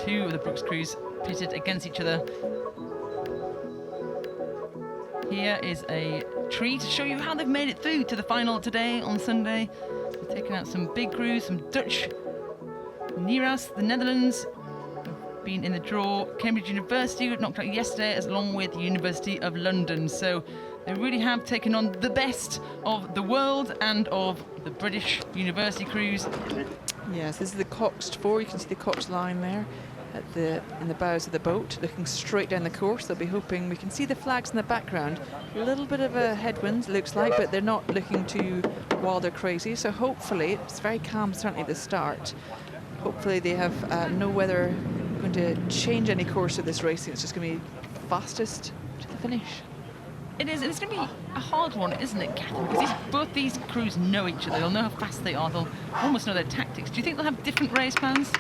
Two of the Brookes crews pitted against each other. Here is a tree to show you how they've made it through to the final today on Sunday. They've taken out some big crews, some Dutch, Neras, the Netherlands, have been in the draw. Cambridge University knocked out yesterday, as along with the University of London. So they really have taken on the best of the world and of the British university crews. Yes, this is the coxed four. You can see the coxed line there in the bows of the boat, looking straight down the course. They'll be hoping, we can see the flags in the background. A little bit of a headwind, looks like, but they're not looking too wild or crazy. So hopefully, it's very calm, certainly at the start. Hopefully they have no weather going to change any course of this racing. It's just going to be fastest to the finish. It is. It's going to be a hard one, isn't it, Catherine? Because both these crews know each other. They'll know how fast they are. They'll almost know their tactics. Do you think they'll have different race plans?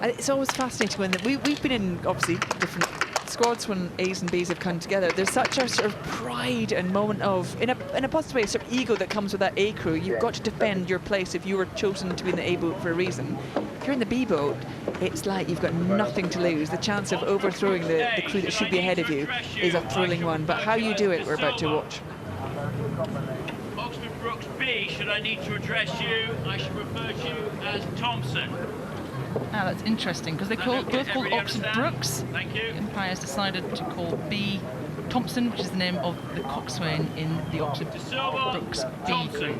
It's always fascinating when we've been in, obviously, different squads when A's and B's have come together. There's such a sort of pride and moment of, in a positive way, sort of ego that comes with that A crew. You've got to defend your place if you were chosen to be in the A boat for a reason. If you're in the B boat, it's like you've got nothing to lose. The chance of overthrowing the crew that should be ahead of you is a thrilling one. But how you do it, we're about to watch. Oxford Brookes B, should I need to address you, I should refer to you as Thompson. Ah, that's interesting, because they both called Oxford Brookes. Thank you. The Empire has decided to call B Thompson, which is the name of the coxswain in the Oxford Brookes B crew.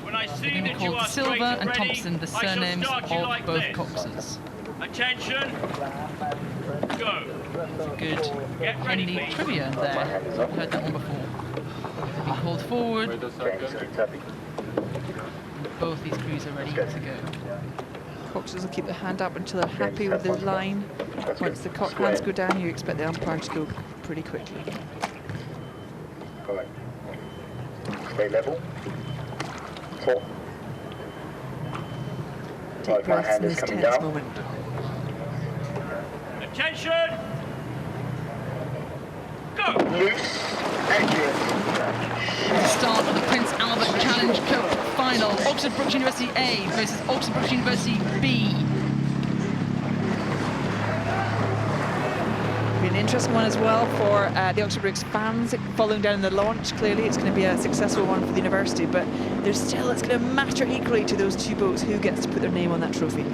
When I see They're going to that be you called are Silver straight and and ready, Thompson, the I shall surnames start you of like both this. coxers. Attention. Go. Good Henley trivia there. I've heard that one before. Being called forward. Both these crews are ready to go. Coxers will keep their hand up until they're happy with the line. Once the cock hands go down, you expect the umpire to go pretty quickly. Correct. Stay level. Four. Take Right, my breaths in hand is this coming tense down. moment. Attention. Go. Loose. Accurate. The start of the Prince Albert Challenge Cup final. Oxford Brookes University A versus Oxford Brookes University B. Be an interesting one as well for the Oxford Brookes fans following down the launch. Clearly it's going to be a successful one for the university, but there's still, it's going to matter equally to those two boats who gets to put their name on that trophy.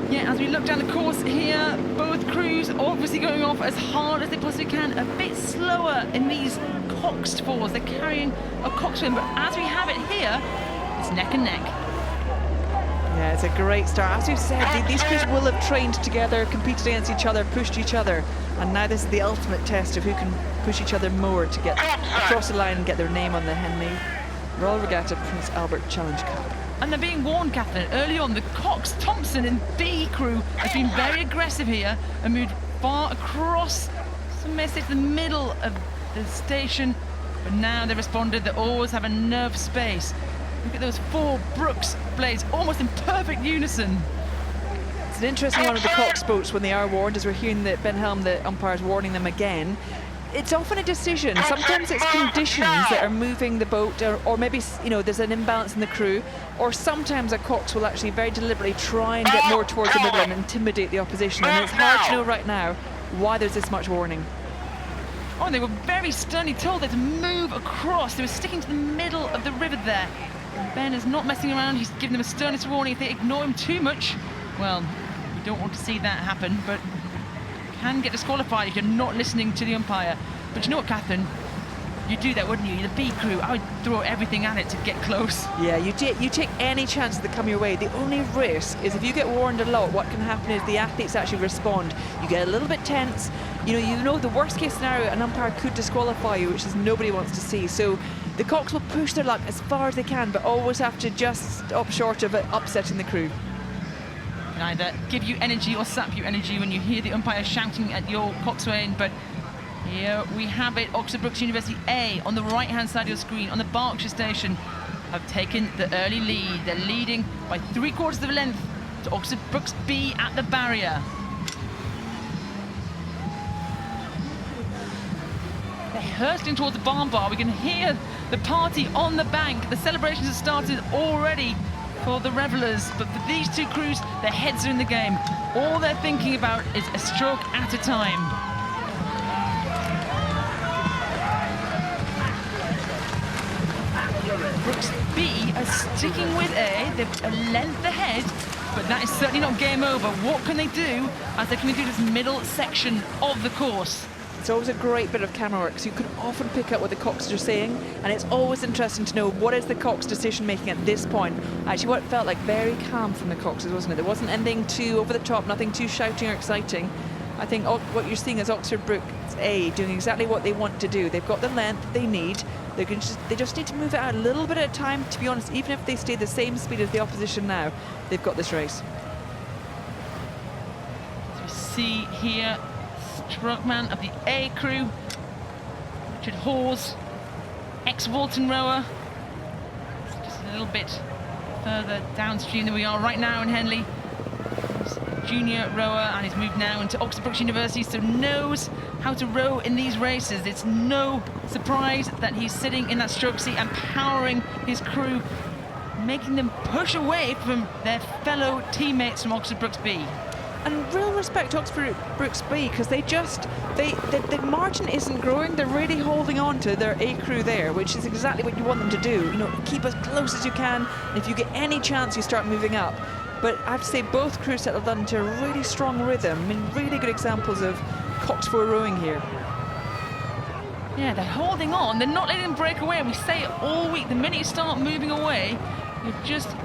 Yeah, as we look down the course here, both crews obviously going off as hard as they possibly can. A bit slower in these coxed fours. They're carrying a coxswain, but as we have it here, it's neck and neck. Yeah, it's a great start. As we've said, these crews will have trained together, competed against each other, pushed each other, and now this is the ultimate test of who can push each other more to get across the line and get their name on the Henley Royal Regatta Prince Albert Challenge Cup. And they're being warned, Catherine, early on. The Cox Thompson and B crew has been very aggressive here and moved far across, some may say, to the middle of the station. But now they've responded. They always have enough space. Look at those four Brookes blades, almost in perfect unison. It's an interesting one with the Cox boats when they are warned, as we're hearing that Ben Helm, the umpire, is warning them again. It's often a decision. Sometimes it's conditions that are moving the boat, or maybe, you know, there's an imbalance in the crew, or sometimes a Cox will actually very deliberately try and get more towards the middle and intimidate the opposition. And it's hard to know right now why there's this much warning. Oh, they were very sternly told that to move across. They were sticking to the middle of the river there. And Ben is not messing around. He's giving them a sternest warning. If they ignore him too much, well, we don't want to see that happen, but can get disqualified if you're not listening to the umpire. But you know what, Catherine? You'd do that, wouldn't you? You're the B crew. I would throw everything at it to get close. Yeah, you take any chance that come your way. The only risk is if you get warned a lot, what can happen is the athletes actually respond. You get a little bit tense. You know the worst case scenario, an umpire could disqualify you, which is nobody wants to see. So the Cox will push their luck as far as they can, but always have to just stop short of it upsetting the crew. Can either give you energy or sap you energy when you hear the umpire shouting at your coxswain, but here we have it. Oxford Brookes University A on the right-hand side of your screen on the Berkshire station have taken the early lead. They're leading by 3/4 of a length to Oxford Brookes B at the barrier. They're hurtling towards the barn bar. We can hear the party on the bank. The celebrations have started already for the revellers, but for these two crews, their heads are in the game. All they're thinking about is a stroke at a time. Brookes B are sticking with A. They're a length ahead, but that is certainly not game over. What can they do as they come through this middle section of the course? It's always a great bit of camera work, so you can often pick up what the cocks are saying, and it's always interesting to know what is the cock's decision making at this point. Actually, what it felt like, very calm from the cocks, wasn't it? There wasn't anything too over the top, nothing too shouting or exciting. I think what you're seeing is Oxford Brookes A doing exactly what they want to do. They've got the length they need. They just need to move it out a little bit at a time. To be honest, even if they stay the same speed as the opposition now, they've got this race. As we see here, strokeman of the A crew, Richard Hawes, ex-Walton rower. It's just a little bit further downstream than we are right now in Henley. He's a junior rower and he's moved now into Oxford Brookes University, so knows how to row in these races. It's no surprise that he's sitting in that stroke seat and powering his crew, making them push away from their fellow teammates from Oxford Brookes B. And real respect to Oxford Brookes B, because the margin isn't growing. They're really holding on to their A crew there, which is exactly what you want them to do. You know, keep as close as you can, and if you get any chance, you start moving up. But I have to say, both crews settled into a really strong rhythm. I mean, really good examples of Cox 4 rowing here. Yeah, they're holding on. They're not letting them break away. And we say it all week. The minute you start moving away, you're just,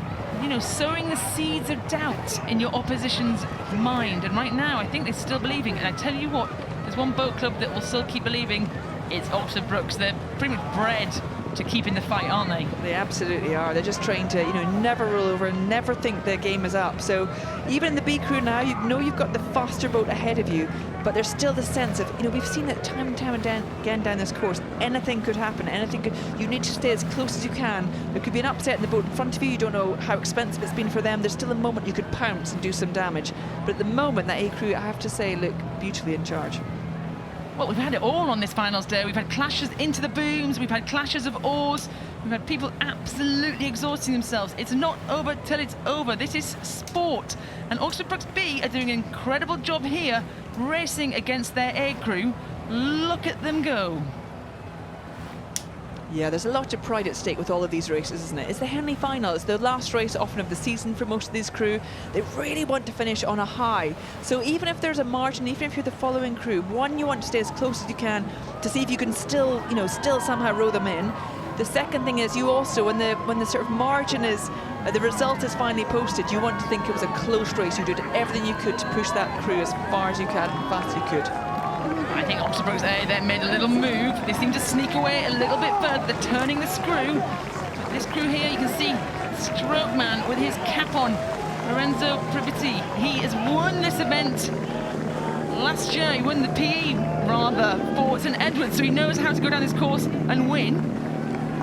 you know, sowing the seeds of doubt in your opposition's mind. And right now, I think they're still believing. And I tell you what, there's one boat club that will still keep believing. It's Oxford Brookes. They're pretty much bred to keep in the fight, aren't they? They absolutely are. They're just trying to, you know, never roll over, never think the game is up. So even in the B crew now, you know you've got the faster boat ahead of you, but there's still the sense of, you know, we've seen it time and time again down this course. Anything could happen. Anything could. You need to stay as close as you can. There could be an upset in the boat in front of you. You don't know how expensive it's been for them. There's still a moment you could pounce and do some damage. But at the moment, that A crew, I have to say, look beautifully in charge. Well, we've had it all on this finals day. We've had clashes into the booms, we've had clashes of oars, we've had people absolutely exhausting themselves. It's not over till it's over. This is sport. And Oxford Brookes B are doing an incredible job here, racing against their A crew. Look at them go. Yeah, there's a lot of pride at stake with all of these races, isn't it? It's the Henley final. It's the last race often of the season for most of these crew. They really want to finish on a high. So even if there's a margin, even if you're the following crew, one, you want to stay as close as you can to see if you can still, you know, still somehow row them in. The second thing is you also, when the sort of margin is, the result is finally posted, you want to think it was a close race. You did everything you could to push that crew as far as you can, as fast as you could. I think Oxford Brookes A, they made a little move. They seem to sneak away a little bit further. They're turning the screw. But this crew here, you can see Strokeman with his cap on, Lorenzo Priviti. He has won this event last year. He won the PE, rather, for St Edwards, so he knows how to go down this course and win.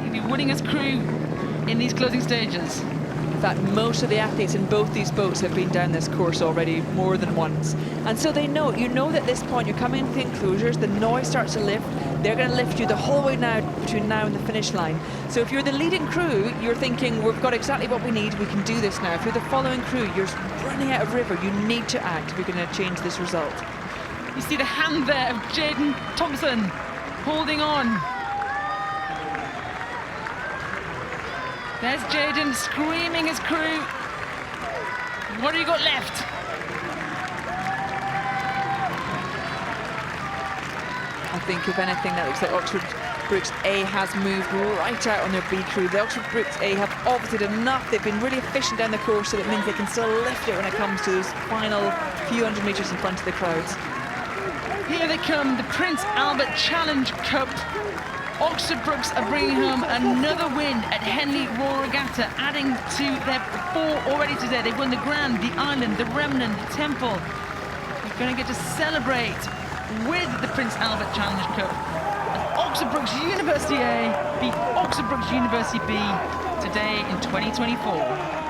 He'll be winning his crew in these closing stages. In fact, most of the athletes in both these boats have been down this course already more than once. And so they know, you know that at this point you're coming into the enclosures, the noise starts to lift, they're going to lift you the whole way now between now and the finish line. So if you're the leading crew, you're thinking, we've got exactly what we need, we can do this now. If you're the following crew, you're running out of river, you need to act if you're going to change this result. You see the hand there of Jaden Thompson holding on. There's Jaden screaming his crew. What have you got left? I think if anything that looks like Oxford Brookes A has moved right out on their B crew. The Oxford Brookes A have obviously done enough. They've been really efficient down the course, so that means they can still lift it when it comes to those final few hundred metres in front of the crowds. Here they come, the Prince Albert Challenge Cup. Oxford Brookes are bringing home another win at Henley Royal Regatta, adding to their 4 already today. They've won the Grand, the Island, the Remnant, the Temple. They're going to get to celebrate with the Prince Albert Challenge Cup as Oxford Brookes University A beat Oxford Brookes University B today in 2024.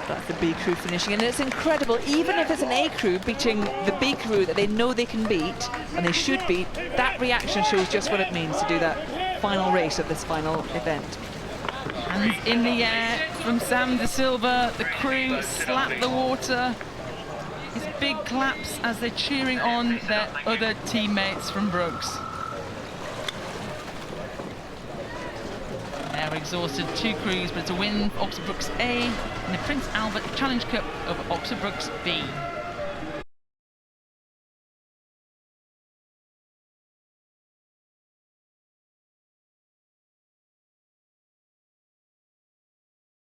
That's the B crew finishing, and it's incredible. Even if it's an A crew beating the B crew that they know they can beat, and they should beat, that reaction shows just what it means to do that. final race of this final event. Hands in the air from Sam De Silva. The crew slap the water. It's big claps as they're cheering on their other teammates from Brookes. They're exhausted, 2 crews, but it's a win for Oxford Brookes A in the Prince Albert Challenge Cup of Oxford Brookes B.